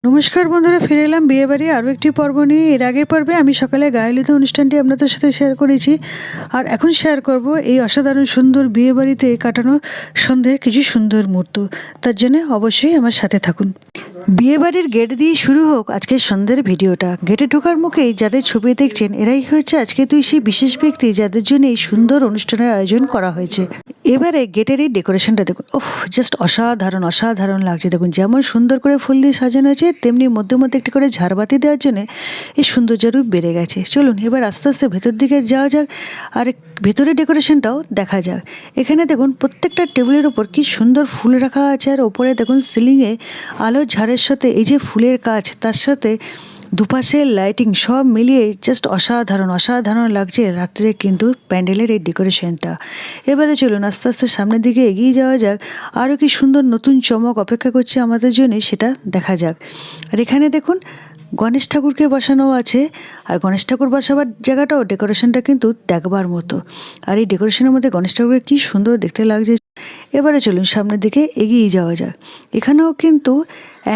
নমস্কার বন্ধুরা, ফিরে এলাম বিয়েবাড়ি আরও একটি পর্ব নিয়ে। এর আগের পর্বে আমি সকালে গায়ে অনুষ্ঠানটি আপনাদের সাথে শেয়ার করেছি, আর এখন শেয়ার করব এই অসাধারণ সুন্দর বিয়েবাড়িতে কাটানো সন্ধ্যের কিছু সুন্দর মুহূর্ত। তার জন্য অবশ্যই আমার সাথে থাকুন। বিয়েবাড়ির গেট দিয়ে শুরু হোক আজকের সন্ধ্যের ভিডিওটা। গেটে ঢোকার মুখেই যাদের ছবি দেখছেন এরাই হচ্ছে আজকে তুই সেই বিশেষ ব্যক্তি যাদের জন্য এই সুন্দর অনুষ্ঠানের আয়োজন করা হয়েছে। এবারে গেটের এই ডেকোরেশনটা দেখুন, ওহ জাস্ট অসাধারণ অসাধারণ লাগছে। দেখুন যেমন সুন্দর করে ফুল দিয়ে সাজানো হয়েছে, তেমনি মধ্যে মধ্যে একটি করে ঝাড়বাতি দেওয়ার জন্য এই সৌন্দর্যরূপ বেড়ে গেছে। চলুন এবার আস্তে আস্তে ভেতর দিকে যাওয়া যাক, আর ভেতরের ডেকোরেশনটাও দেখা যাক। এখানে দেখুন প্রত্যেকটা টেবিলের ওপর কি সুন্দর ফুল রাখা আছে, আর ওপরে দেখুন সিলিংয়ে আলো ঝাড়ের সাথে এই যে ফুলের কাজ, তার সাথে দুপাশের লাইটিং সব মিলিয়ে জাস্ট অসাধারণ অসাধারণ লাগছে রাত্রে কিন্তু প্যান্ডেলের এই ডেকোরেশনটা। এবারে চলুন আস্তে আস্তে সামনের দিকে এগিয়ে যাওয়া যাক। আরও কি সুন্দর নতুন চমক অপেক্ষা করছে আমাদের জন্য, সেটা দেখা যাক। আর এখানে দেখুন গণেশ ঠাকুরকে বসানো আছে, আর গণেশ ঠাকুর বসাবার জায়গাটাও ডেকোরেশনটা কিন্তু দেখবার মতো। আর এই ডেকোরেশনের মধ্যে গণেশ ঠাকুরকে কী সুন্দর দেখতে লাগছে। এবারে চলুন সামনের দিকে এগিয়ে যাওয়া যাক। এখানেও কিন্তু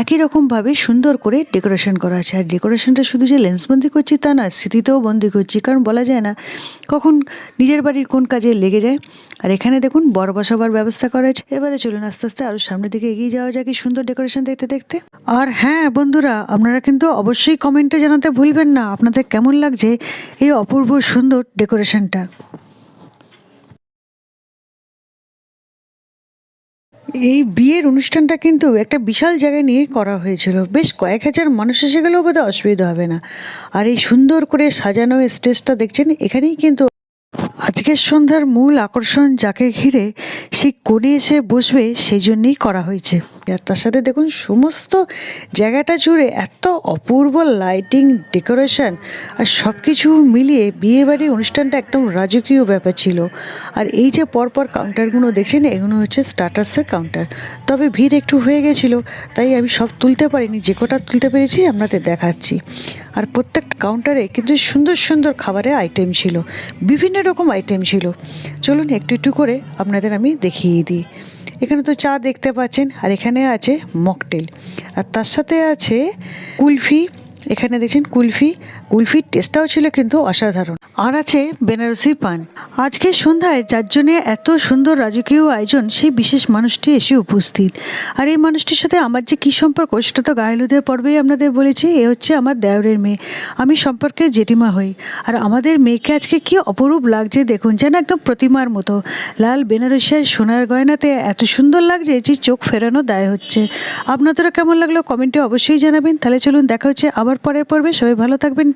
একই রকমভাবে সুন্দর করে ডেকোরেশন করা আছে। আর ডেকোরেশনটা শুধু যে লেন্সবন্দি করছি তা না, স্মৃতিতেও বন্দি করছি, কারণ বলা যায় না কখন নিজের বাড়ির কোন কাজে লেগে যায়। আর এখানে দেখুন বড় বসাবার ব্যবস্থা করা আছে। এবারে চলুন আস্তে আস্তে আরও সামনের দিকে এগিয়ে যাওয়া যাক এই সুন্দর ডেকোরেশন দেখতে দেখতে। আর হ্যাঁ বন্ধুরা, আপনারা কিন্তু অবশ্যই কমেন্টে জানাতে ভুলবেন না আপনাদের কেমন লাগছে এই অপূর্ব সুন্দর ডেকোরেশনটা। এই বিয়ের অনুষ্ঠানটা কিন্তু একটা বিশাল জায়গায় নিয়ে করা হয়েছিল, বেশ কয়েক হাজার মানুষ এসে গেলেও বোধহয় অসুবিধা হবে না। আর এই সুন্দর করে সাজানো স্টেজটা দেখছেন, এখানেই কিন্তু আজকের সন্ধ্যার মূল আকর্ষণ, যাকে ঘিরে সেই কোণে এসে বসবে সেই জন্যেই করা হয়েছে। আর তার সাথে দেখুন সমস্ত জায়গাটা জুড়ে এত অপূর্ব লাইটিং, ডেকোরেশন আর সব কিছু মিলিয়ে বিয়েবাড়ির অনুষ্ঠানটা একদম রাজকীয় ব্যাপার ছিল। আর এই যে পরপর কাউন্টারগুলো দেখছেন, এগুলো হচ্ছে স্টার্টার্সের কাউন্টার। তবে ভিড় একটু হয়ে গেছিলো, তাই আমি সব তুলতে পারিনি, যে কটা তুলতে পেরেছি আপনাদের দেখাচ্ছি। আর প্রত্যেকটা কাউন্টারে কিন্তু সুন্দর সুন্দর খাবারের আইটেম ছিল, বিভিন্ন রকম আইটেম ছিল। চলুন একটু একটু করে আপনাদের আমি দেখিয়ে দিই। এখানে তো চা দেখতে পাচ্ছেন, আর এখানে আছে মকটেল, আর তার সাথে আছে কুলফি। এখানে দেখছেন কুলফির টেস্টটাও ছিল কিন্তু অসাধারণ। আর আছে বেনারসি পান। আজকে সন্ধ্যায় যার জন্যে এত সুন্দর রাজকীয় আয়োজন, সেই বিশেষ মানুষটি এসে উপস্থিত। আর এই মানুষটির সাথে আমার যে কী সম্পর্ক সেটা তো গায়ে হলুদের পর্বেই আপনাদের বলেছি। এ হচ্ছে আমার দেওরের মেয়ে, আমি সম্পর্কে জেঠিমা হই। আর আমাদের মেয়েকে আজকে কি অপরূপ লাগছে দেখুন, যেন একদম প্রতিমার মতো। লাল বেনারসি সোনার গয়নাতে এত সুন্দর লাগছে যে চোখ ফেরানো দায় হচ্ছে। আপনাদেরও কেমন লাগলো কমেন্টে অবশ্যই জানাবেন। তাহলে চলুন দেখা হচ্ছে আবার পরের পর্বে। সবাই ভালো থাকবেন।